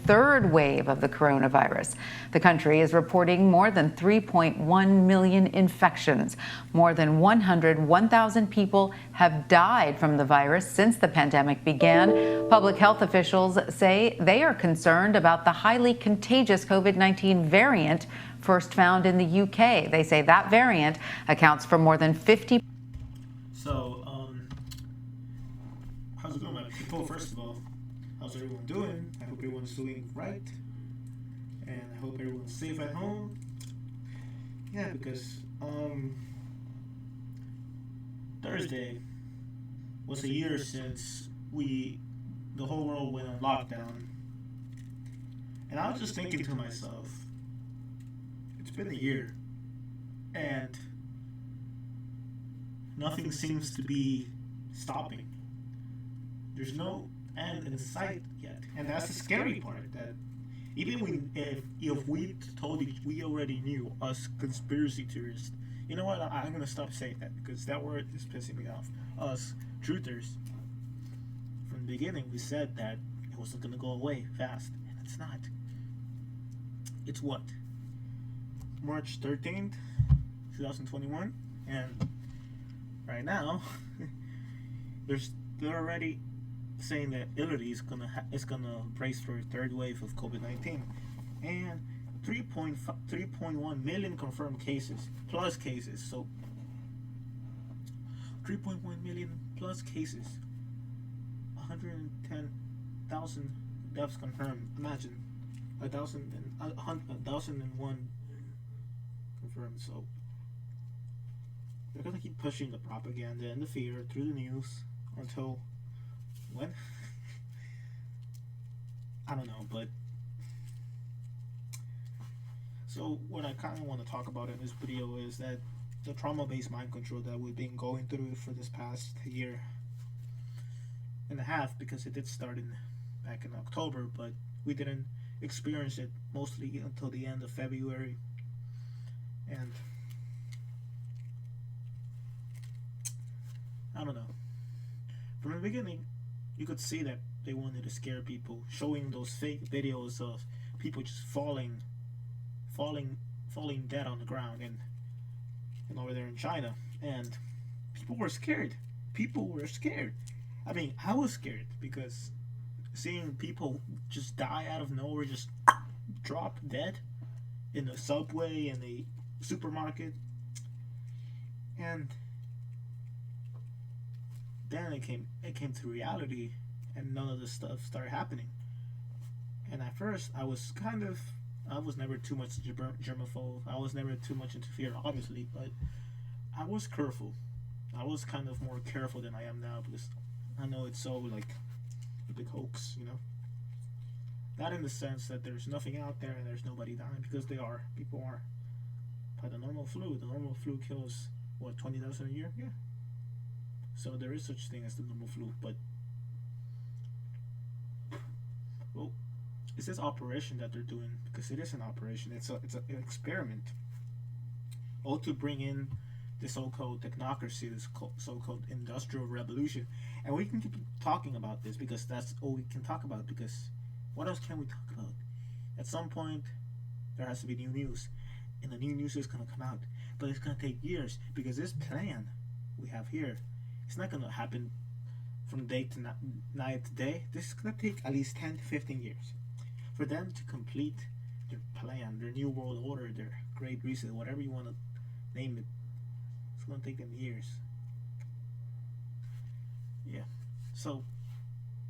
third wave of the coronavirus. The country is reporting more than 3.1 million infections. More than 101,000 people have died from the virus since the pandemic began. Public health officials say they are concerned about the highly contagious COVID-19 variant first found in the UK. They say that variant accounts for more than 50. So, how's it going, my people? First of all, how's everyone doing? I hope everyone's doing right, and I hope everyone's safe at home. Yeah, because Thursday was a year since the whole world went on lockdown, and I was just thinking to myself, it's been a year, and nothing seems to be stopping. There's no end in sight yet, and that's the scary part. That even if we told you, we already knew, us conspiracy theorists. You know what? I'm gonna stop saying that because that word is pissing me off. Us truthers. From the beginning, we said that it wasn't gonna go away fast, and it's not. It's what? March 13th, 2021, and right now, they're already saying that Italy is gonna brace for a third wave of COVID-19, and 3.1 million confirmed cases plus cases. So 3.1 million plus cases, 110,000 deaths confirmed. Imagine 1,001 confirmed. So they're gonna keep pushing the propaganda and the fear through the news until when? I don't know, but so what I kind of want to talk about in this video is that the trauma-based mind control that we've been going through for this past year and a half, because it did start back in October, but we didn't experience it mostly until the end of February. And I don't know. From the beginning, you could see that they wanted to scare people, showing those fake videos of people just falling dead on the ground and over there in China, and people were scared. I mean, I was scared because seeing people just die out of nowhere, just drop dead in the subway, in the supermarket, and then it came to reality, and none of this stuff started happening. And at first, I was never too much germaphobe. I was never too much into fear, obviously, but I was careful. I was kind of more careful than I am now because I know it's so like a big hoax, you know. Not in the sense that there's nothing out there and there's nobody dying, because people are. But the normal flu kills what, 20,000 a year? Yeah. So there is such thing as the normal flu, but well, it's this operation that they're doing, because it is an operation. It's an experiment, all to bring in the so-called technocracy, this so-called industrial revolution. And we can keep talking about this because that's all we can talk about. Because what else can we talk about? At some point, there has to be new news, and the new news is gonna come out, but it's gonna take years because this plan we have here, it's not gonna happen from day to night to day. This is gonna take at least 10 to 15 years for them to complete their plan, their new world order, their great reset, whatever you want to name it. It's gonna take them years. Yeah. So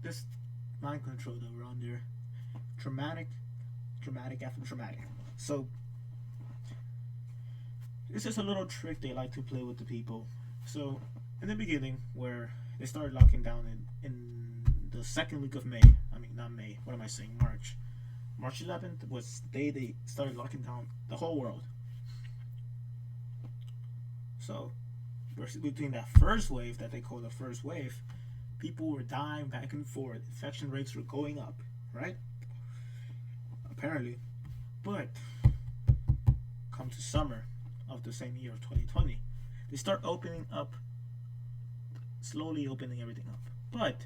this mind control that we're under, dramatic after dramatic. So this is a little trick they like to play with the people. So in the beginning, where they started locking down in the second week of May. I mean, not May. What am I saying? March. March 11th was the day they started locking down the whole world. So between that first wave that they call the first wave, people were dying back and forth. Infection rates were going up, right? Apparently. But come to summer of the same year of 2020, they start opening up, slowly opening everything up. But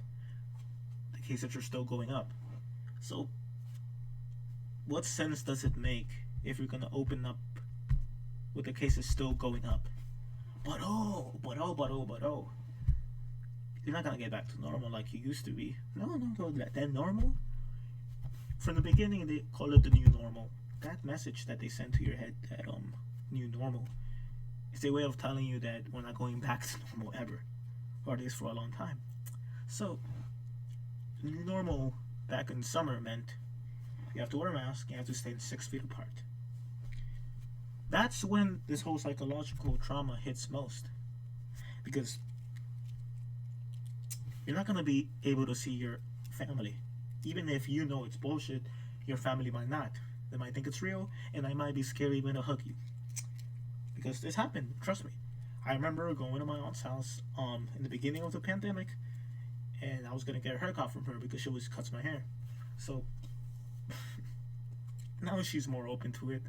the cases are still going up. So what sense does it make if you're gonna open up with the cases still going up? But you're not gonna get back to normal like you used to be. No, that normal. From the beginning, they call it the new normal. That message that they send to your head, that new normal, is a way of telling you that we're not going back to normal ever, or at least for a long time. So, the new normal back in summer meant you have to wear a mask, you have to stay 6 feet apart. That's when this whole psychological trauma hits most, because you're not gonna be able to see your family. Even if you know it's bullshit, your family might not. They might think it's real, and they might be scared even to hug you. Because this happened, trust me. I remember going to my aunt's house in the beginning of the pandemic, and I was gonna get a haircut from her because she always cuts my hair. So now she's more open to it,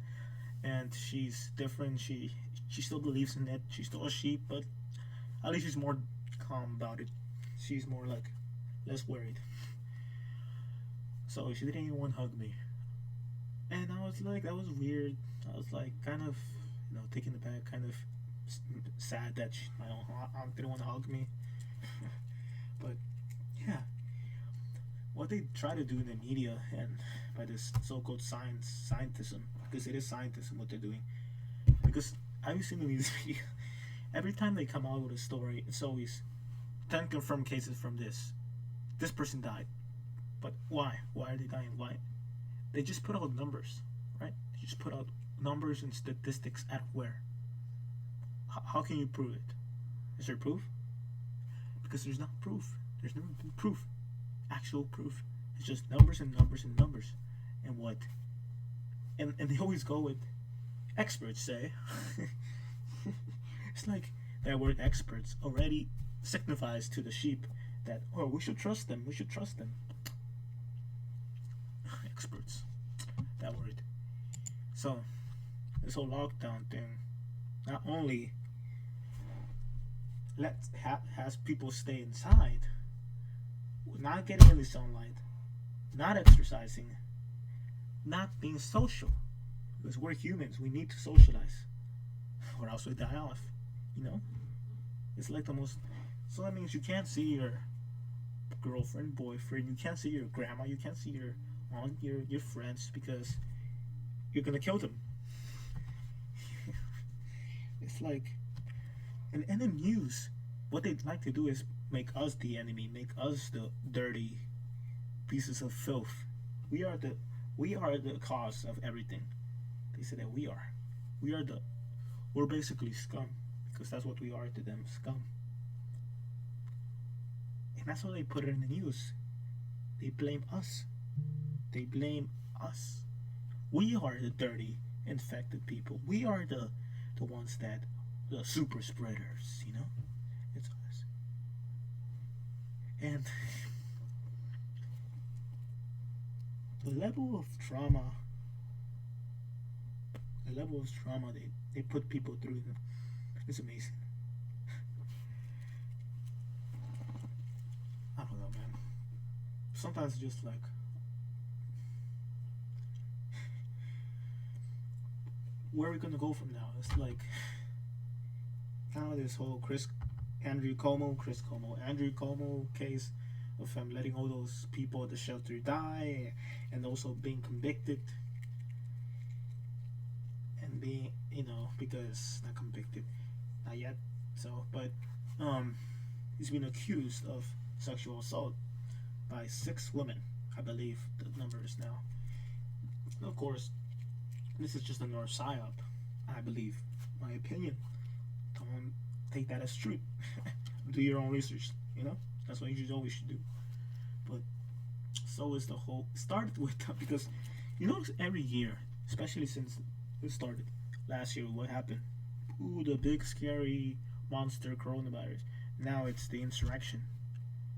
and she's different. She still believes in it. She's still a sheep, but at least she's more calm about it. She's more like less worried. So she didn't even want to hug me, and I was like, that was weird. I was like, kind of, taken aback, kind of sad that my own aunt didn't want to hug me. But yeah, what they try to do in the media and by this so-called scientism, because it is scientism what they're doing. Because I've seen the news media, every time they come out with a story, it's always 10 confirmed cases from this person died. But why? Why are they dying? Why? They just put out numbers, right? They just put out numbers and statistics at where? How can you prove it? Is there proof? Because there's not proof. There's never been proof. Actual proof. It's just numbers and numbers and numbers. And what? And they always go with experts say. It's like that word experts already signifies to the sheep that, oh, we should trust them. We should trust them. Experts. That word. So, this whole lockdown thing not only has people stay inside, not getting any sunlight, not exercising, not being social. Because we're humans, we need to socialize, or else we die off. It's like the most. So that means you can't see your girlfriend, boyfriend, you can't see your grandma, you can't see your aunt, your friends, because you're gonna kill them. It's like, and in the news, what they'd like to do is make us the enemy, make us the dirty pieces of filth. We are the cause of everything. They say that we're basically scum, because that's what we are to them, scum. And that's how they put it in the news. They blame us. They blame us. We are the dirty, infected people. We are the ones that, the super spreaders, It's us. And the level of trauma they put people through is amazing. I don't know, man. Sometimes it's just like, where are we gonna go from now? It's like kind of this whole Andrew Cuomo case of him letting all those people at the shelter die, and also being convicted, and being, because not convicted, not yet. So, but he's been accused of sexual assault by 6 women, I believe the number is now. And of course, this is just a North psyop, I believe. My opinion. Don't take that as true. Do your own research, That's what you always should do. But so is the whole. It started with, because every year, especially since it started last year, what happened? Ooh, the big scary monster coronavirus. Now it's the insurrection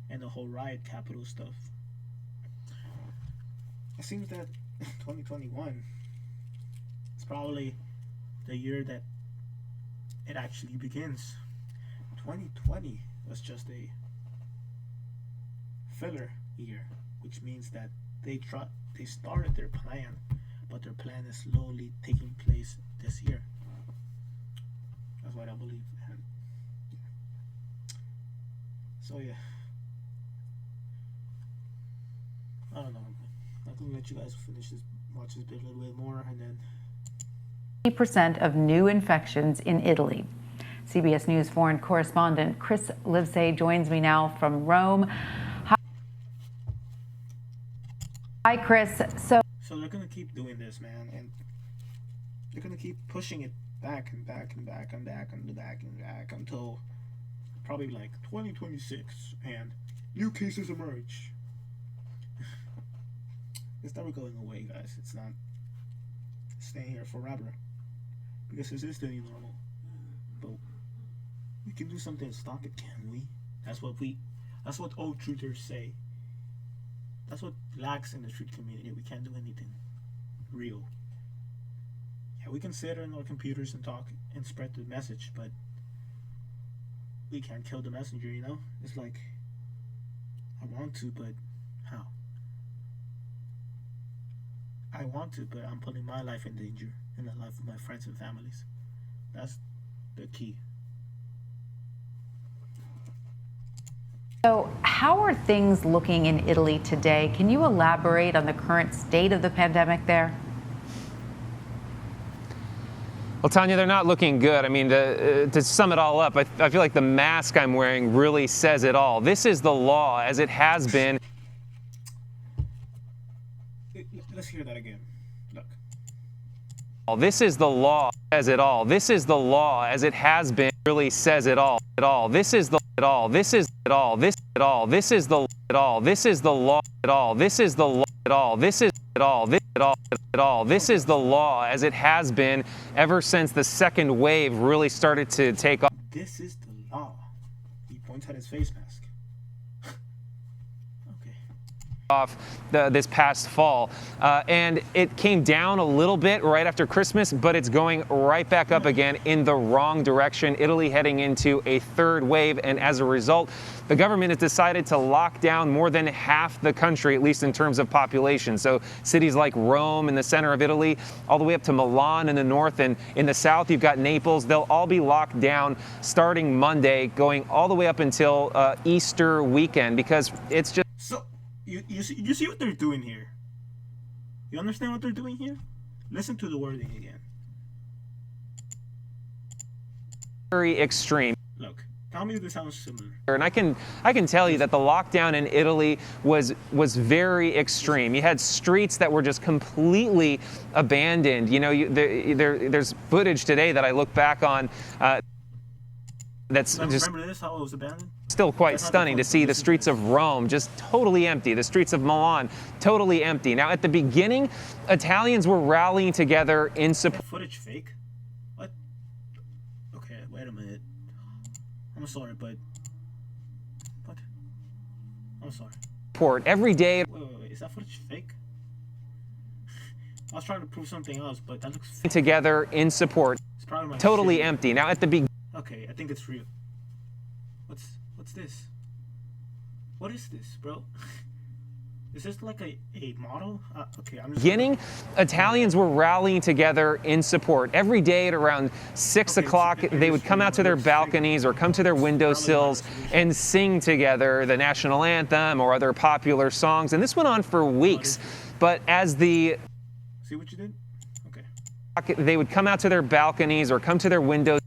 and the whole riot capital stuff. It seems that 2021 is probably the year that it actually begins. 2020 was just a filler year, which means that they started their plan but their plan is slowly taking place this year. That's what I believe. And, so yeah, I don't know. I'm gonna let you guys finish this, watch this bit a little bit more, and then 80% of new infections in Italy. CBS News foreign correspondent Chris Livesay joins me now from Rome. Hi, Chris. So they're gonna keep doing this, man, and they're gonna keep pushing it back and back and back and back and back and back until probably like 2026, and new cases emerge. It's never going away, guys. It's not staying here forever, because this is the new normal. But we can do something to stop it, can we? That's what old truthers say. That's what lacks in the truth community. We can't do anything real. Yeah, we can sit on our computers and talk and spread the message, but we can't kill the messenger, you know? It's like, I want to, but how? I want to, but I'm putting my life in danger and the life of my friends and families. That's the key. So, how are things looking in Italy today? Can you elaborate on the current state of the pandemic there? Well, Tanya, they're not looking good. I mean, to sum it all up, I feel like the mask I'm wearing really says it all. This is the law as it has been. Let's hear that again. Look. This is the law, says it all. This is the law as it has been, really says it all. It all. This is the it all. This is it all. This it all. This is the it all. This is the law. It all. This is the law. It all. This is it all. This it all. It all. This is the law as it has been ever since the second wave really started to take off. This is the law. He points at his face mask. Off this past fall, and it came down a little bit right after Christmas, but it's going right back up again in the wrong direction. Italy heading into a third wave, and as a result, the government has decided to lock down more than half the country, at least in terms of population. So cities like Rome in the center of Italy, all the way up to Milan in the north, and in the south you've got Naples. They'll all be locked down starting Monday, going all the way up until Easter weekend, because it's just You see what they're doing here? You understand what they're doing here? Listen to the wording again. very extreme. Look, tell me if this sounds similar. And I can tell you that the lockdown in Italy was very extreme. You had streets that were just completely abandoned. You know, there's footage today that I look back on that's just remember this, how it was abandoned? Still quite stunning to see the streets of Rome just totally empty, the streets of Milan totally empty. Now, at the beginning, Italians were rallying together in support. Footage fake? What? Okay, wait a minute. I'm sorry, but what? I'm sorry. Every day. Wait. Is that footage fake? I was trying to prove something else, but that looks fake. Together in support. It's probably my totally shit. Empty. Now, at the beginning. Okay, I think it's real. What's this? What is this, bro? Is this like a model? Okay, I'm just Beginning, Italians were rallying together in support. Every day at around 6 o'clock, they would come out to their balconies or come to their windowsills and sing together the national anthem or other popular songs. And this went on for weeks. But as the... See what you did? Okay. They would come out to their balconies or come to their windows.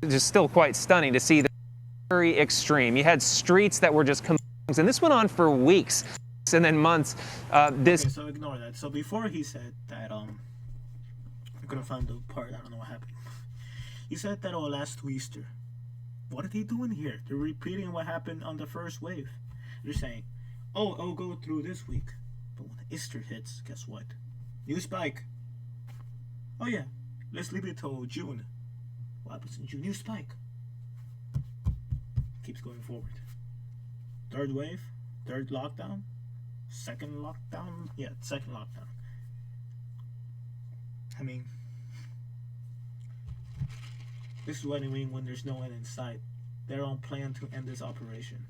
Just still quite stunning to see the very extreme. You had streets that were just... And this went on for weeks. And then months. Okay, so ignore that. So before he said that, I'm gonna find the part. I don't know what happened. He said that last Easter. What are they doing here? They're repeating what happened on the first wave. They're saying, "Oh, go through this week." But when Easter hits, guess what? New spike. Oh yeah, let's leave it till June. What happens in June? New spike. Keeps going forward. Third wave, third lockdown. Second lockdown? Yeah, second lockdown. I mean, this is what I mean when there's no end in sight. They're on plan to end this operation.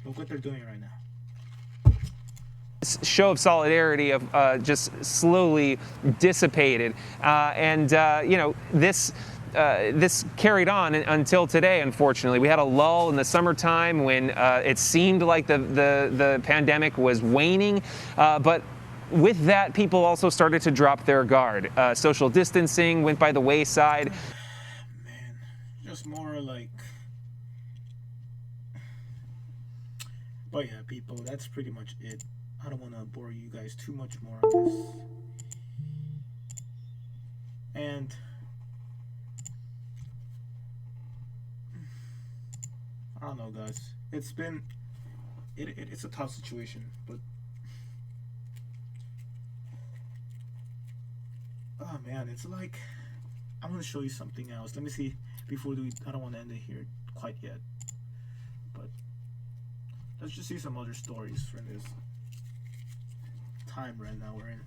Look what they're doing right now. show of solidarity of just slowly dissipated, and this carried on until today. Unfortunately, we had a lull in the summertime when it seemed like the pandemic was waning, but with that, people also started to drop their guard. Social distancing went by the wayside. Man, just more like. But yeah, people, that's pretty much it. I don't want to bore you guys too much more on this. And I don't know, guys. It's been it's a tough situation, but oh man, it's like I want to show you something else. Let me see before we. I don't want to end it here quite yet, but let's just see some other stories from this time right now we're in.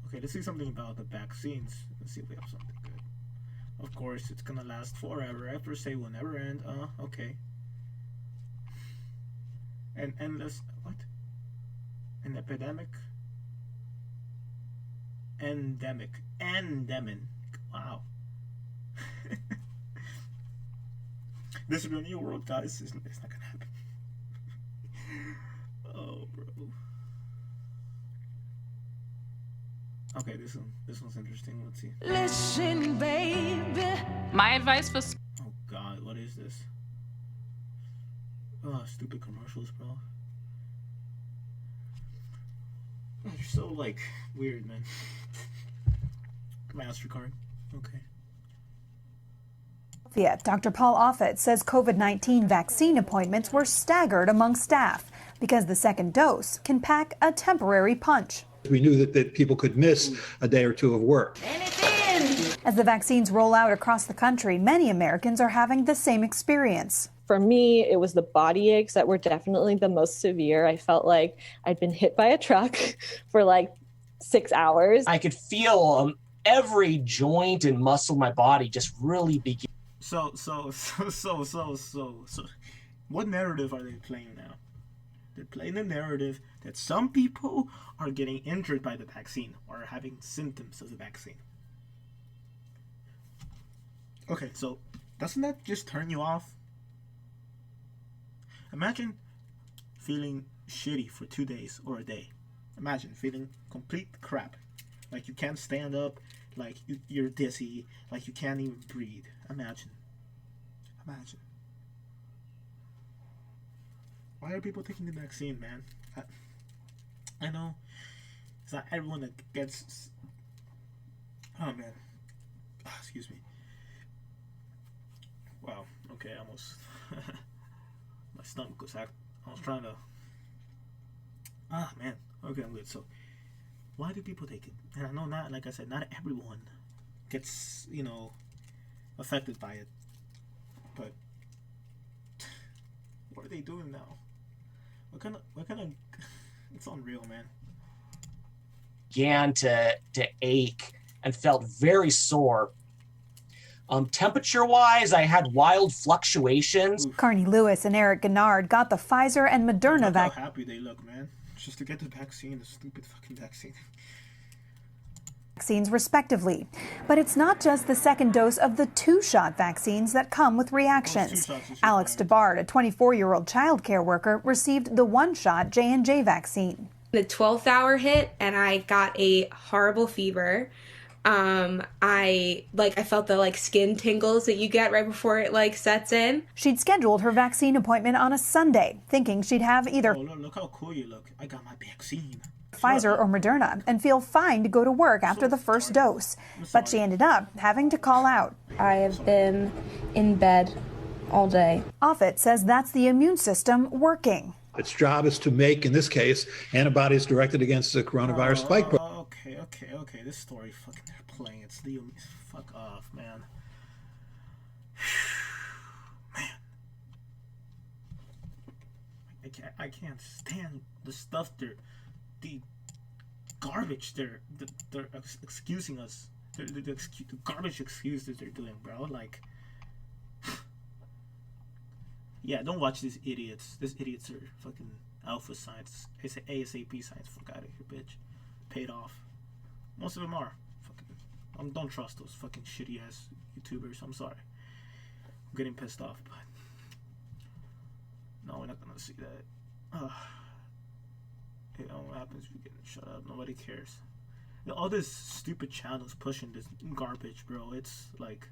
Okay, let's see something about the vaccines. Let's see if we have something good. Of course, it's gonna last forever. After say will never end. Okay. And endless what? An epidemic. Endemic. Wow. This is a new world, guys. It's not gonna happen. Oh, bro. Okay, this one's interesting. Let's see. Listen, baby. My advice for Oh God, what is this? Oh, stupid commercials, bro. Oh, you're so like weird, man. MasterCard. Okay. Dr. Paul Offit says COVID-19 vaccine appointments were staggered among staff because the second dose can pack a temporary punch. We knew that people could miss a day or two of work. As the vaccines roll out across the country, many Americans are having the same experience. For me, it was the body aches that were definitely the most severe. I felt like I'd been hit by a truck for like 6 hours. I could feel every joint and muscle in my body just really begin. So, what narrative are they playing now? They're playing the narrative that some people are getting injured by the vaccine or having symptoms of the vaccine. Okay, so doesn't that just turn you off? Imagine feeling shitty for 2 days or a day. Imagine feeling complete crap. Like you can't stand up, like you're dizzy, like you can't even breathe. Imagine. Why are people taking the vaccine, man? I know it's not everyone that gets. Oh man, excuse me. Wow. Okay, almost. My stomach was I was trying to. Man. Okay, I'm good. So, why do people take it? And I know not, like I said, not everyone gets affected by it. But what are they doing now? What kind of it's unreal, man. Began to ache and felt very sore. Temperature-wise, I had wild fluctuations. Carney Lewis and Eric Gennard got the Pfizer and Moderna Look how vaccine. happy they look, man. Just to get the vaccine, the stupid fucking vaccine. Vaccines respectively. But it's not just the second dose of the 2-shot vaccines that come with reactions. Alex DeBard, a 24-year-old child care worker, received the 1-shot J&J vaccine. The 12th hour hit and I got a horrible fever. I felt the skin tingles that you get right before it sets in. She'd scheduled her vaccine appointment on a Sunday, thinking she'd have either Look how cool you look. I got my vaccine. Pfizer or Moderna and feel fine to go to work after the first dose. But she ended up having to call out. I have been in bed all day. Offit says that's the immune system working. Its job is to make, in this case, antibodies directed against the coronavirus spike protein. Okay. This story, fucking, they're playing. It's the fuck off, man. Man, I can't stand the stuff the garbage they're excusing us. The garbage excuse that they're doing, bro. Yeah, don't watch these idiots. These idiots are fucking alpha science, ASAP science. Fuck out of here, bitch. Paid off. Most of them are. Fucking, don't trust those fucking shitty ass YouTubers. I'm sorry. I'm getting pissed off, but no, we're not gonna see that. You know what happens if you get shut up? Nobody cares. All this stupid channels pushing this garbage, bro. It's like,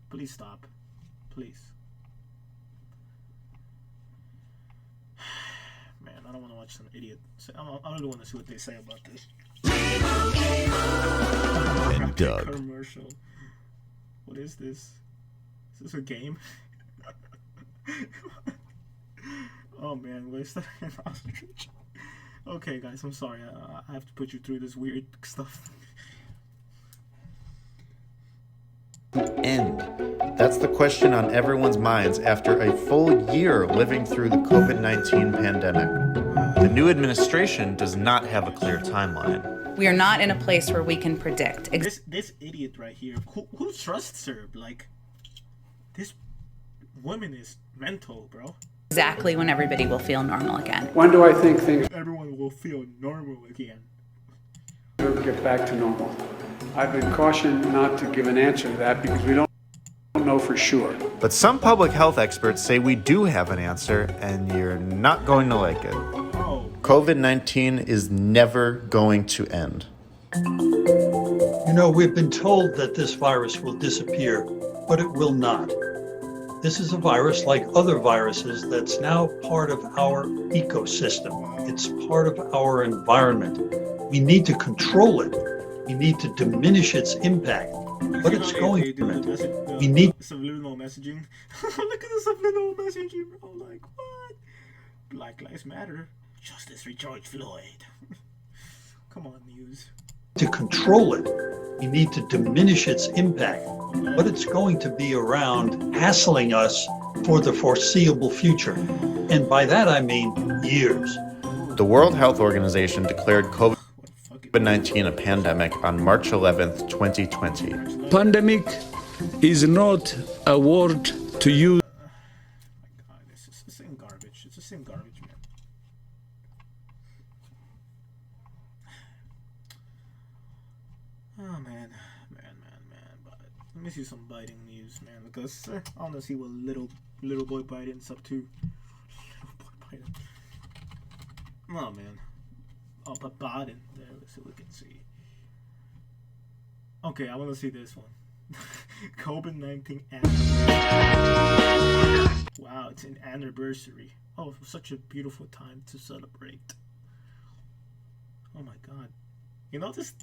please stop, please. Man, I don't want to watch some idiot. I don't want to see what they say about this. And Doug. Commercial. What is this? Is this a game? Oh man, where's that an ostrich? Okay, guys, I'm sorry. I have to put you through this weird stuff. End. That's the question on everyone's minds after a full year living through the COVID-19 pandemic. The new administration does not have a clear timeline. We are not in a place where we can predict. This idiot right here, who trusts her? Like, this woman is mental, bro. Exactly when everybody will feel normal again. When do I think things everyone will feel normal again? will get back to normal? I've been cautioned not to give an answer to that because we don't know for sure. But some public health experts say we do have an answer, and you're not going to like it. COVID-19 is never going to end. You know, we've been told that this virus will disappear, but it will not. This is a virus like other viruses that's now part of our ecosystem. It's part of our environment. We need to control it. We need to diminish its impact. But it's going to. We need subliminal messaging. Look at the subliminal messaging, bro. Like, what? Black Lives Matter. Justice for George Floyd. Come on, news. To control it. We need to diminish its impact. But it's going to be around hassling us for the foreseeable future. And by that I mean years. The World Health Organization declared COVID-19 a pandemic on March 11th, 2020. Pandemic is not a word to use. Oh my god, it's the same garbage. It's the same garbage, man. Oh man. But let me see some biting news, man, because I want to see what little boy Biden's up to. Little boy Biden. Oh man. Oh, but Biden. There, so we can see. Okay, I want to see this one. COVID-19 anniversary. Wow, it's an anniversary. Oh, such a beautiful time to celebrate. Oh my god. You know, this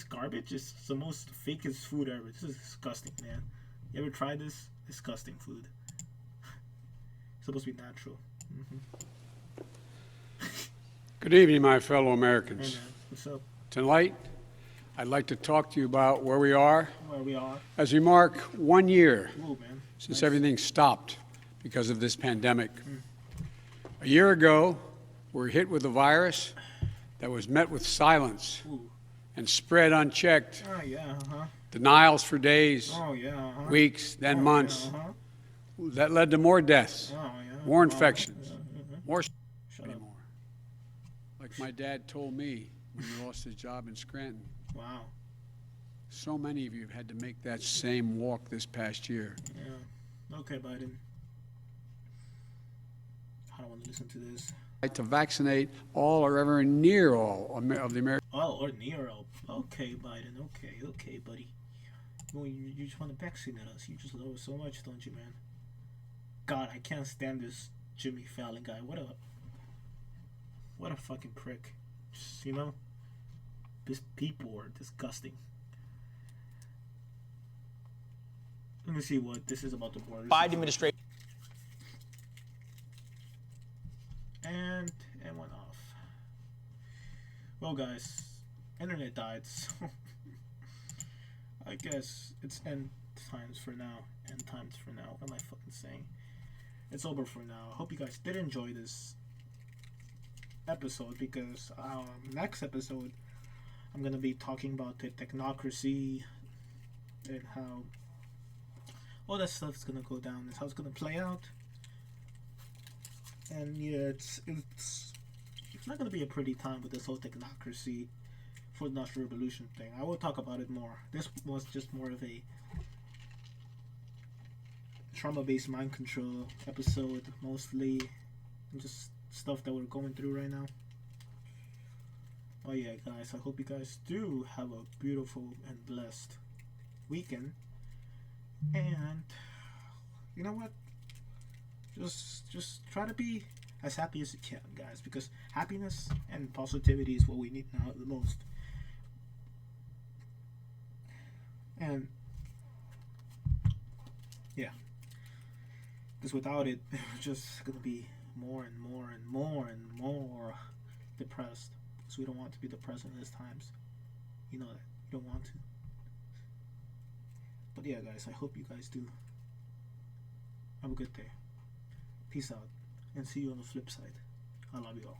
garbage is the most fakest food ever. This is disgusting, man. You ever tried this? Disgusting food. It's supposed to be natural. Good evening, my fellow Americans. Hey man, what's up? Tonight, I'd like to talk to you about where we are as we As mark 1 year Ooh, man. since everything stopped because of this pandemic. A year ago, we were hit with a virus that was met with silence and spread unchecked. Oh yeah, Denials for days, weeks, then months. Yeah, That led to more deaths, more infections, more anymore. Like my dad told me when he lost his job in Scranton. Wow. So many of you have had to make that same walk this past year. Yeah. Okay, Biden. I don't want to listen to this. To vaccinate all or ever near all of the American. Oh, or near all. Okay, Biden. Okay, buddy. You just want to vaccinate us. You just love us so much, don't you, man? God, I can't stand this Jimmy Fallon guy. What a fucking prick. Just, you know, these people are disgusting. Let me see what this is about the borders. Biden administration. And it went off. Well, guys, internet died, so I guess it's end times for now. End times for now. What am I fucking saying? It's over for now. I hope you guys did enjoy this episode, because next episode I'm gonna be talking about the technocracy and how all that stuff's gonna go down, and how it's gonna play out. And yeah, it's not gonna be a pretty time with this whole technocracy for the Industrial Revolution thing. I will talk about it more. This was just more of a trauma-based mind control episode, mostly just stuff that we're going through right now. Oh yeah, guys, I hope you guys do have a beautiful and blessed weekend. And you know what? Just try to be as happy as you can, guys, because happiness and positivity is what we need now the most. And yeah, because without it, we're just gonna be more and more and more and more depressed. Because we don't want to be depressed in these times. You know that. You don't want to. But yeah, guys, I hope you guys do. Have a good day. Peace out. And see you on the flip side. I love you all.